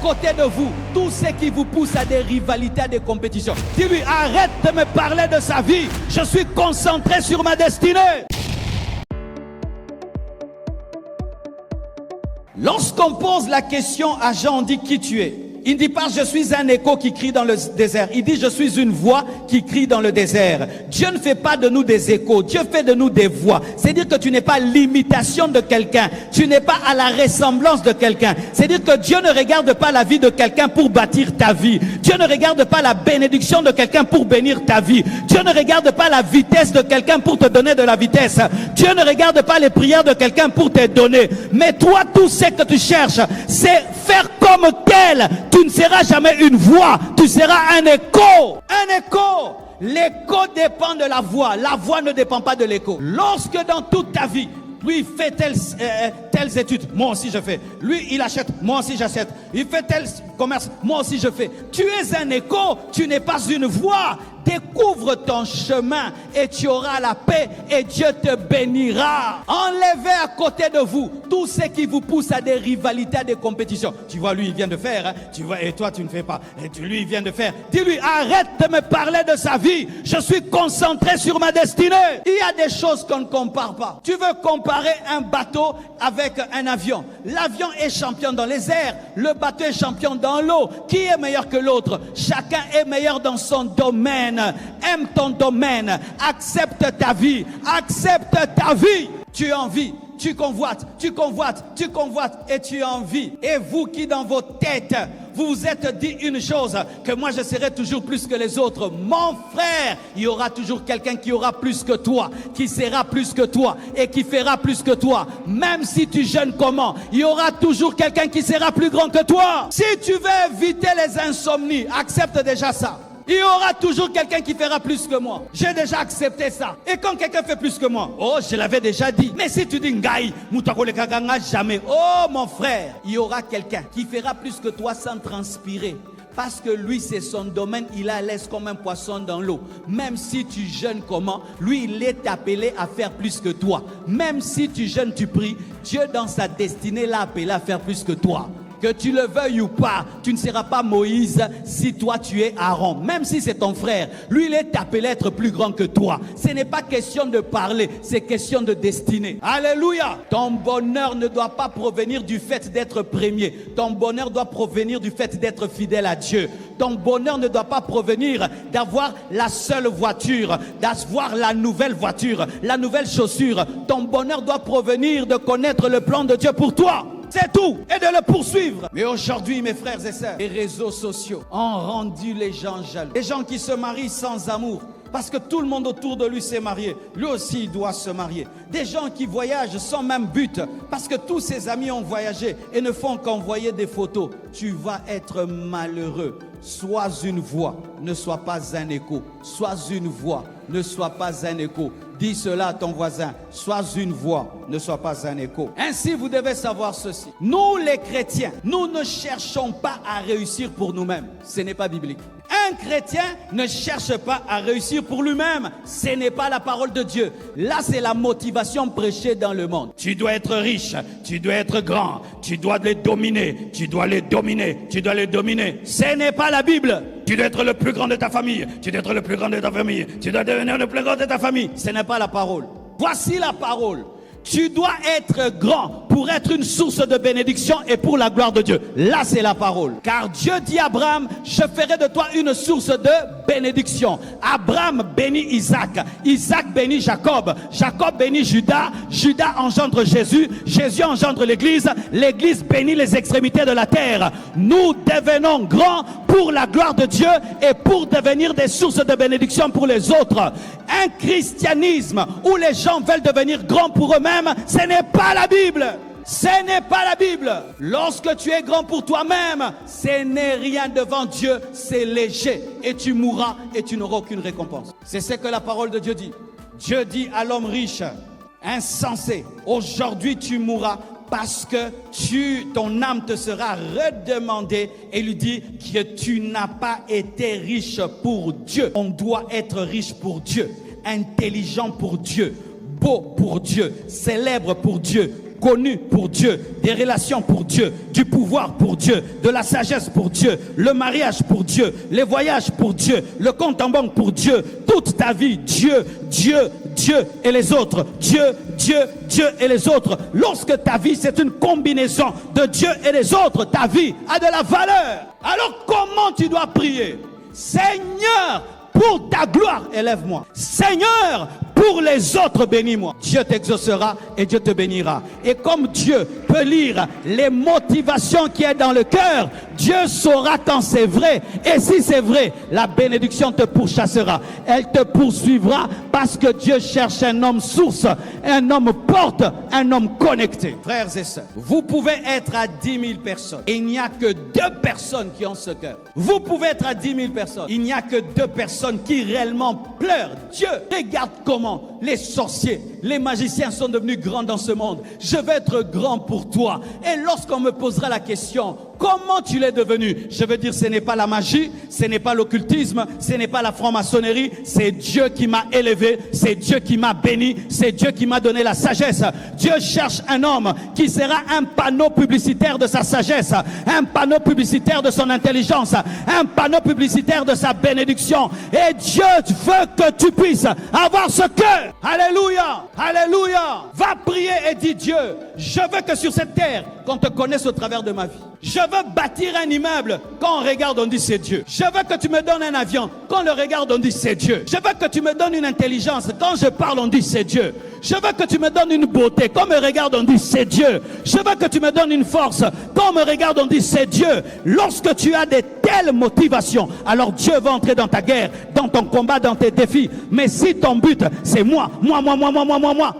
côté de vous tout ce qui vous pousse à des rivalités, à des compétitions. Dis-lui, arrête de me parler de sa vie. Je suis concentré sur ma destinée. Lorsqu'on pose la question à Jean, on dit qui tu es. Il ne dit pas je suis un écho qui crie dans le désert. Il dit je suis une voix qui crie dans le désert. Dieu ne fait pas de nous des échos. Dieu fait de nous des voix. C'est-à-dire que tu n'es pas l'imitation de quelqu'un. Tu n'es pas à la ressemblance de quelqu'un. C'est-à-dire que Dieu ne regarde pas la vie de quelqu'un pour bâtir ta vie. Dieu ne regarde pas la bénédiction de quelqu'un pour bénir ta vie. Dieu ne regarde pas la vitesse de quelqu'un pour te donner de la vitesse. Dieu ne regarde pas les prières de quelqu'un pour te donner. Mais toi, tout ce que tu cherches, c'est faire comme tel. Tu ne seras jamais une voix, tu seras un écho. Un écho. L'écho dépend de la voix. La voix ne dépend pas de l'écho. Lorsque dans toute ta vie, lui il fait telles études, moi aussi je fais. Lui il achète, moi aussi j'achète. Il fait tel commerce, moi aussi je fais. Tu es un écho, tu n'es pas une voix. Découvre ton chemin et tu auras la paix et Dieu te bénira. Enlevez à côté de vous tout ce qui vous pousse à des rivalités, à des compétitions. Tu vois, lui il vient de faire, hein? Tu vois, et toi tu ne fais pas. Et lui il vient de faire. Dis-lui, arrête de me parler de sa vie. Je suis concentré sur ma destinée. Il y a des choses qu'on ne compare pas. Tu veux comparer un bateau avec un avion. L'avion est champion dans les airs. Le bateau est champion dans l'eau. Qui est meilleur que l'autre? Chacun est meilleur dans son domaine. Aime ton domaine, accepte ta vie, accepte ta vie. Tu en vis, tu convoites, tu convoites, tu convoites et tu en vis. Et vous qui dans vos têtes, vous vous êtes dit une chose, que moi je serai toujours plus que les autres. Mon frère, il y aura toujours quelqu'un qui aura plus que toi, qui sera plus que toi et qui fera plus que toi. Même si tu jeûnes comment, il y aura toujours quelqu'un qui sera plus grand que toi. Si tu veux éviter les insomnies, accepte déjà ça. Il y aura toujours quelqu'un qui fera plus que moi. J'ai déjà accepté ça. Et quand quelqu'un fait plus que moi, oh, je l'avais déjà dit. Mais si tu dis Ngai, jamais. Oh, mon frère, il y aura quelqu'un qui fera plus que toi sans transpirer. Parce que lui, c'est son domaine, il a l'aise comme un poisson dans l'eau. Même si tu jeûnes comment, lui, il est appelé à faire plus que toi. Même si tu jeûnes, tu pries, Dieu dans sa destinée l'a appelé à faire plus que toi. Que tu le veuilles ou pas, tu ne seras pas Moïse si toi tu es Aaron. Même si c'est ton frère, lui il est appelé à être plus grand que toi. Ce n'est pas question de parler, c'est question de destinée. Alléluia. Ton bonheur ne doit pas provenir du fait d'être premier. Ton bonheur doit provenir du fait d'être fidèle à Dieu. Ton bonheur ne doit pas provenir d'avoir la seule voiture, d'avoir la nouvelle voiture, la nouvelle chaussure. Ton bonheur doit provenir de connaître le plan de Dieu pour toi. C'est tout, et de le poursuivre. Mais aujourd'hui, mes frères et sœurs, les réseaux sociaux ont rendu les gens jaloux. Les gens qui se marient sans amour, parce que tout le monde autour de lui s'est marié. Lui aussi, il doit se marier. Des gens qui voyagent sans même but, parce que tous ses amis ont voyagé et ne font qu'envoyer des photos. Tu vas être malheureux. Sois une voix, ne sois pas un écho. Sois une voix, ne sois pas un écho. Dis cela à ton voisin. Sois une voix, ne sois pas un écho. Ainsi, vous devez savoir ceci. Nous, les chrétiens, nous ne cherchons pas à réussir pour nous-mêmes. Ce n'est pas biblique. Un chrétien ne cherche pas à réussir pour lui-même. Ce n'est pas la parole de Dieu. Là, c'est la motivation prêchée dans le monde. Tu dois être riche, tu dois être grand, tu dois les dominer, tu dois les dominer, tu dois les dominer. Ce n'est pas la Bible. Tu dois être le plus grand de ta famille, tu dois être le plus grand de ta famille, tu dois devenir le plus grand de ta famille. Ce n'est pas la parole. Voici la parole. Tu dois être grand pour être une source de bénédiction et pour la gloire de Dieu. Là, c'est la parole. Car Dieu dit à Abraham, je ferai de toi une source de bénédiction. Abraham bénit Isaac. Isaac bénit Jacob. Jacob bénit Judas. Judas engendre Jésus. Jésus engendre l'Église. L'Église bénit les extrémités de la terre. Nous devenons grands pour la gloire de Dieu et pour devenir des sources de bénédiction pour les autres. Un christianisme où les gens veulent devenir grands pour eux-mêmes, ce n'est pas la Bible. Ce n'est pas la Bible. Lorsque tu es grand pour toi-même, ce n'est rien devant Dieu, c'est léger. Et tu mourras et tu n'auras aucune récompense. C'est ce que la parole de Dieu dit. Dieu dit à l'homme riche, insensé, aujourd'hui tu mourras parce que ton âme te sera redemandée. Et lui dit que tu n'as pas été riche pour Dieu. On doit être riche pour Dieu, intelligent pour Dieu, beau pour Dieu, célèbre pour Dieu, connu pour Dieu, des relations pour Dieu, du pouvoir pour Dieu, de la sagesse pour Dieu, le mariage pour Dieu, les voyages pour Dieu, le compte en banque pour Dieu, toute ta vie, Dieu, Dieu, Dieu et les autres, Dieu, Dieu, Dieu et les autres. Lorsque ta vie c'est une combinaison de Dieu et les autres, ta vie a de la valeur. Alors comment tu dois prier? Seigneur, pour ta gloire, élève-moi. Seigneur, pour les autres, bénis-moi. Dieu t'exaucera et Dieu te bénira. Et comme Dieu peut lire les motivations qui est dans le cœur, Dieu saura quand c'est vrai. Et si c'est vrai, la bénédiction te pourchassera. Elle te poursuivra parce que Dieu cherche un homme source, un homme porte, un homme connecté. Frères et sœurs, vous pouvez être à 10 000 personnes. Il n'y a que 2 personnes qui ont ce cœur. Vous pouvez être à 10 000 personnes. Il n'y a que 2 personnes qui réellement pleurent. Dieu, regarde comment les sorciers, les magiciens sont devenus grands dans ce monde. Je vais être grand pour toi. Et lorsqu'on me posera la question, comment tu l'es devenu? Je veux dire, ce n'est pas la magie, ce n'est pas l'occultisme, ce n'est pas la franc-maçonnerie, c'est Dieu qui m'a élevé, c'est Dieu qui m'a béni, c'est Dieu qui m'a donné la sagesse. Dieu cherche un homme qui sera un panneau publicitaire de sa sagesse, un panneau publicitaire de son intelligence, un panneau publicitaire de sa bénédiction. Et Dieu veut que tu puisses avoir ce cœur. Alléluia, alléluia. Va prier et dis: Dieu, je veux que sur cette terre, qu'on te connaisse au travers de ma vie. Je veux bâtir un immeuble. Quand on regarde, on dit c'est Dieu. Je veux que tu me donnes un avion. Quand on le regarde, on dit c'est Dieu. Je veux que tu me donnes une intelligence. Quand je parle, on dit c'est Dieu. Je veux que tu me donnes une beauté. Quand on me regarde, on dit c'est Dieu. Je veux que tu me donnes une force. Quand on me regarde, on dit c'est Dieu. Lorsque tu as de telles motivations, alors Dieu va entrer dans ta guerre, dans ton combat, dans tes défis. Mais si ton but, c'est moi,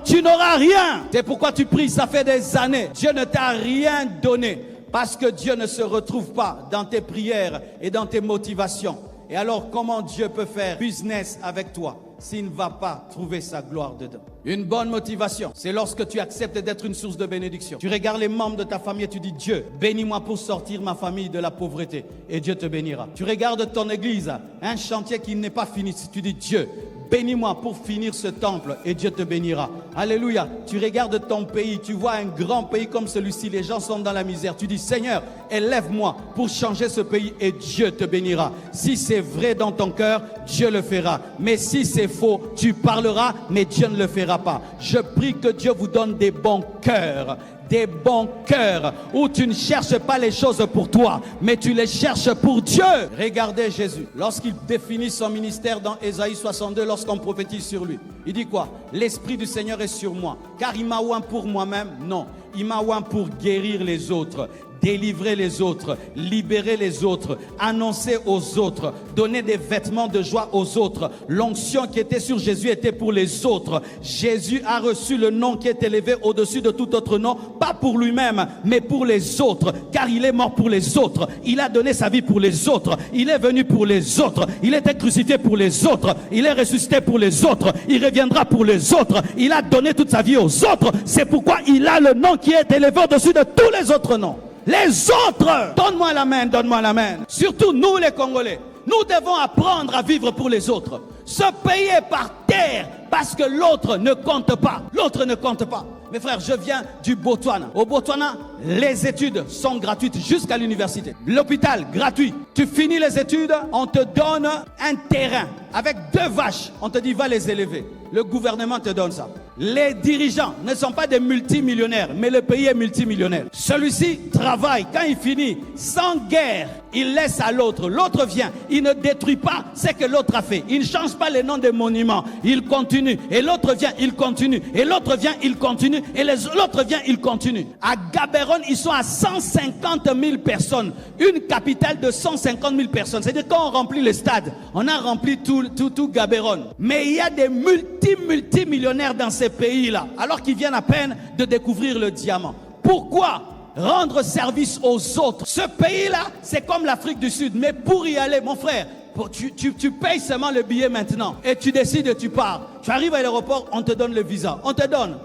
tu n'auras rien. C'est pourquoi tu pries, ça fait des années. Dieu ne t'a rien donné. Parce que Dieu ne se retrouve pas dans tes prières et dans tes motivations. Et alors, comment Dieu peut faire business avec toi s'il ne va pas trouver sa gloire dedans? Une bonne motivation, c'est lorsque tu acceptes d'être une source de bénédiction. Tu regardes les membres de ta famille et tu dis: Dieu, bénis-moi pour sortir ma famille de la pauvreté. Et Dieu te bénira. Tu regardes ton église, un chantier qui n'est pas fini. Si tu dis: Dieu, bénis-moi pour finir ce temple, et Dieu te bénira. Alléluia. Tu regardes ton pays, tu vois un grand pays comme celui-ci, les gens sont dans la misère. Tu dis: Seigneur, élève-moi pour changer ce pays, et Dieu te bénira. Si c'est vrai dans ton cœur, Dieu le fera. Mais si c'est faux, tu parleras, mais Dieu ne le fera pas. Je prie que Dieu vous donne des bons cœurs. Des bons cœurs où tu ne cherches pas les choses pour toi, mais tu les cherches pour Dieu. Regardez Jésus, lorsqu'il définit son ministère dans Ésaïe 62, lorsqu'on prophétise sur lui, il dit quoi? L'Esprit du Seigneur est sur moi, car il m'a oint pour moi-même? Non, il m'a oint pour guérir les autres, délivrer les autres, libérer les autres, annoncer aux autres, donner des vêtements de joie aux autres. L'onction qui était sur Jésus était pour les autres. Jésus a reçu le nom qui est élevé au-dessus de tout autre nom, pas pour lui-même, mais pour les autres, car il est mort pour les autres. Il a donné sa vie pour les autres. Il est venu pour les autres. Il était crucifié pour les autres. Il est ressuscité pour les autres. Il reviendra pour les autres. Il a donné toute sa vie aux autres. C'est pourquoi il a le nom qui est élevé au-dessus de tous les autres noms. Les autres, donne-moi la main, donne-moi la main. Surtout nous les Congolais, nous devons apprendre à vivre pour les autres. Ce pays est par terre parce que l'autre ne compte pas. L'autre ne compte pas. Mes frères, je viens du Botswana. Au Botswana, les études sont gratuites jusqu'à l'université. L'hôpital, gratuit. Tu finis les études, on te donne un terrain avec 2 vaches. On te dit, va les élever. Le gouvernement te donne ça. Les dirigeants ne sont pas des multimillionnaires, mais le pays est multimillionnaire. Celui-ci travaille. Quand il finit, sans guerre, il laisse à l'autre. L'autre vient. Il ne détruit pas ce que l'autre a fait. Il ne change pas les noms des monuments. Il continue. Et l'autre vient, il continue. Et l'autre vient, il continue. Et l'autre vient, il continue. À Gaborone, ils sont à 150 000 personnes. Une capitale de 150 000 personnes. C'est-à-dire quand on remplit le stade, on a rempli tout Gaborone. Mais il y a des multimillionnaires dans ces pays-là, alors qu'ils viennent à peine de découvrir le diamant. Pourquoi rendre service aux autres? Ce pays-là, c'est comme l'Afrique du Sud. Mais pour y aller, mon frère, tu payes seulement le billet maintenant et tu décides et tu pars. Tu arrives à l'aéroport, on te donne le visa. On te donne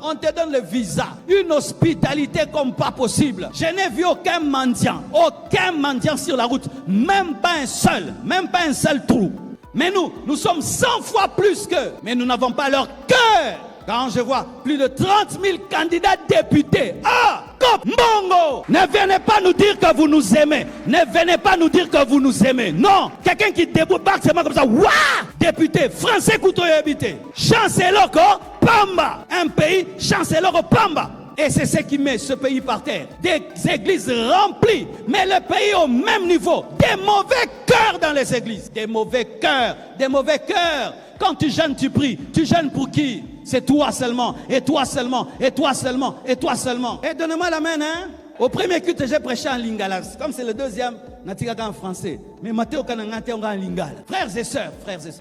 le visa. Une hospitalité comme pas possible. Je n'ai vu aucun mendiant sur la route. Même pas un seul trou. Mais nous sommes 100 fois plus qu'eux. Mais nous n'avons pas leur cœur. Quand je vois plus de 30 000 candidats députés, Mbongo, ne venez pas nous dire que vous nous aimez. Ne venez pas nous dire que vous nous aimez. Non, quelqu'un qui débarque seulement comme ça, waouh, député, français couteau habité, chancellor Pamba, un pays chancellor Pamba. Et c'est ce qui met ce pays par terre. Des églises remplies, mais le pays au même niveau. Des mauvais cœurs dans les églises. Des mauvais cœurs, des mauvais cœurs. Quand tu jeûnes, tu pries. Tu jeûnes pour qui? C'est toi seulement, et toi seulement, et toi seulement, et toi seulement. Et donnez-moi la main, hein. Au premier culte, j'ai prêché en lingala. Comme c'est le deuxième, en français. Mais Matthéo Kanangate, on en lingala. Frères et sœurs.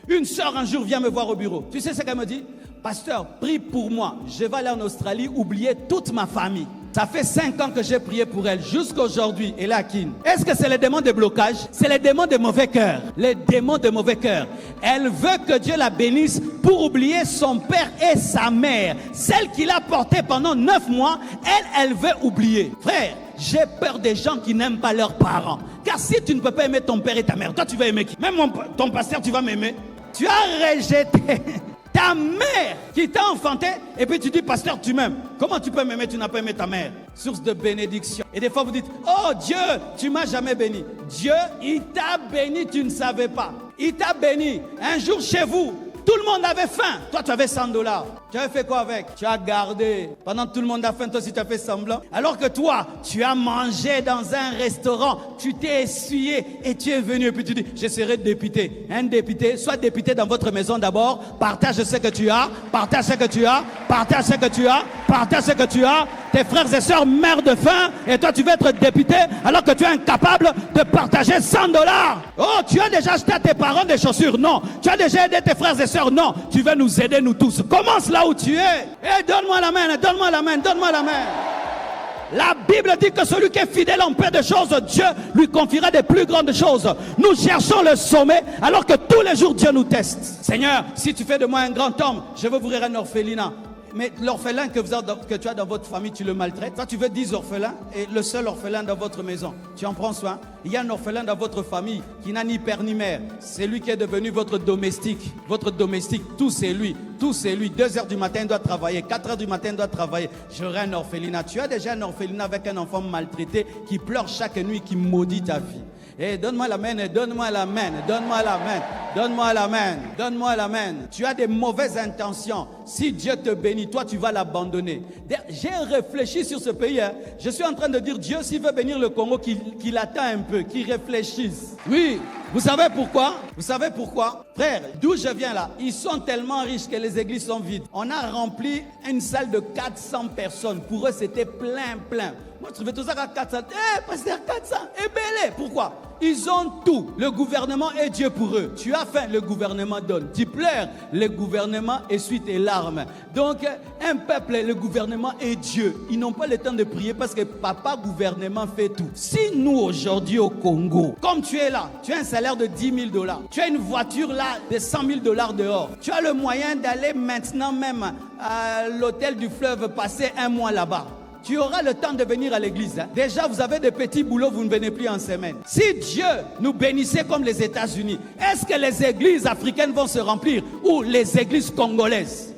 Une sœur un jour vient me voir au bureau. Tu sais ce qu'elle me dit? Pasteur, prie pour moi. Je vais aller en Australie, oublier toute ma famille. Ça fait 5 ans que j'ai prié pour elle. Jusqu'aujourd'hui, elle est à Kin. Est-ce que c'est les démons de blocage? C'est les démons de mauvais cœur. Les démons de mauvais cœur. Elle veut que Dieu la bénisse pour oublier son père et sa mère. Celle qu'il a portée pendant 9 mois, elle veut oublier. Frère, j'ai peur des gens qui n'aiment pas leurs parents. Car si tu ne peux pas aimer ton père et ta mère, toi tu vas aimer qui? Même ton pasteur, tu vas m'aimer. Tu as rejeté ta mère qui t'a enfanté et puis tu dis pasteur tu m'aimes. Comment tu peux m'aimer, tu n'as pas aimé ta mère? Source de bénédiction. Et des fois vous dites oh Dieu tu m'as jamais béni. Dieu il t'a béni, tu ne savais pas. Il t'a béni. Un jour chez vous tout le monde avait faim. Toi, tu avais $100. Tu avais fait quoi avec? Tu as gardé. Pendant que tout le monde a faim, toi aussi, tu as fait semblant. Alors que toi, tu as mangé dans un restaurant. Tu t'es essuyé et tu es venu. Et puis tu dis, je serai député. Un député, sois député dans votre maison d'abord. Partage ce que tu as. Partage ce que tu as. Partage ce que tu as. Partage ce que tu as. Tes frères et sœurs meurent de faim. Et toi, tu veux être député alors que tu es incapable de partager $100. Oh, tu as déjà acheté à tes parents des chaussures? Non. Tu as déjà aidé tes frères et sœurs? Non. Tu veux nous aider, nous tous. Commence là où tu es. Et donne-moi la main, donne-moi la main, donne-moi la main. La Bible dit que celui qui est fidèle en peu de choses, Dieu lui confiera des plus grandes choses. Nous cherchons le sommet alors que tous les jours Dieu nous teste. Seigneur, si tu fais de moi un grand homme, je veux ouvrir un orphelinat. Mais l'orphelin que tu as dans votre famille, tu le maltraites. Toi, tu veux 10 orphelins et le seul orphelin dans votre maison. Tu en prends soin. Il y a un orphelin dans votre famille qui n'a ni père ni mère. C'est lui qui est devenu votre domestique. Votre domestique, tout c'est lui. Tout c'est lui. 2 heures du matin, il doit travailler. 4 heures du matin, il doit travailler. J'aurai un orphelinat. Tu as déjà un orphelinat avec un enfant maltraité qui pleure chaque nuit, qui maudit ta vie. Et donne-moi la main, donne-moi la main, donne-moi la main, donne-moi la main, donne-moi la main. Tu as des mauvaises intentions. Si Dieu te bénit, toi tu vas l'abandonner. J'ai réfléchi sur ce pays. Je suis en train de dire Dieu, s'il veut bénir le Congo, qu'il attend un peu, qu'il réfléchisse. Oui, vous savez pourquoi? Vous savez pourquoi? Frère, d'où je viens là, ils sont tellement riches que les églises sont vides. On a rempli une salle de 400 personnes. Pour eux, c'était plein. Moi, je trouvais tout ça à 400. Pasteur, 400, et belé. Pourquoi? Ils ont tout. Le gouvernement est Dieu pour eux. Tu as faim, le gouvernement donne. Tu pleures, le gouvernement essuie tes larmes. Donc, un peuple, le gouvernement est Dieu. Ils n'ont pas le temps de prier parce que papa gouvernement fait tout. Si nous, aujourd'hui au Congo, comme tu es là, tu as un salaire de $10 000. Tu as une voiture là de $100 000 dehors. Tu as le moyen d'aller maintenant même à l'hôtel du fleuve, passer un mois là-bas. Tu auras le temps de venir à l'église. Déjà, vous avez des petits boulots, vous ne venez plus en semaine. Si Dieu nous bénissait comme les États-Unis, est-ce que les églises africaines vont se remplir ou les églises congolaises?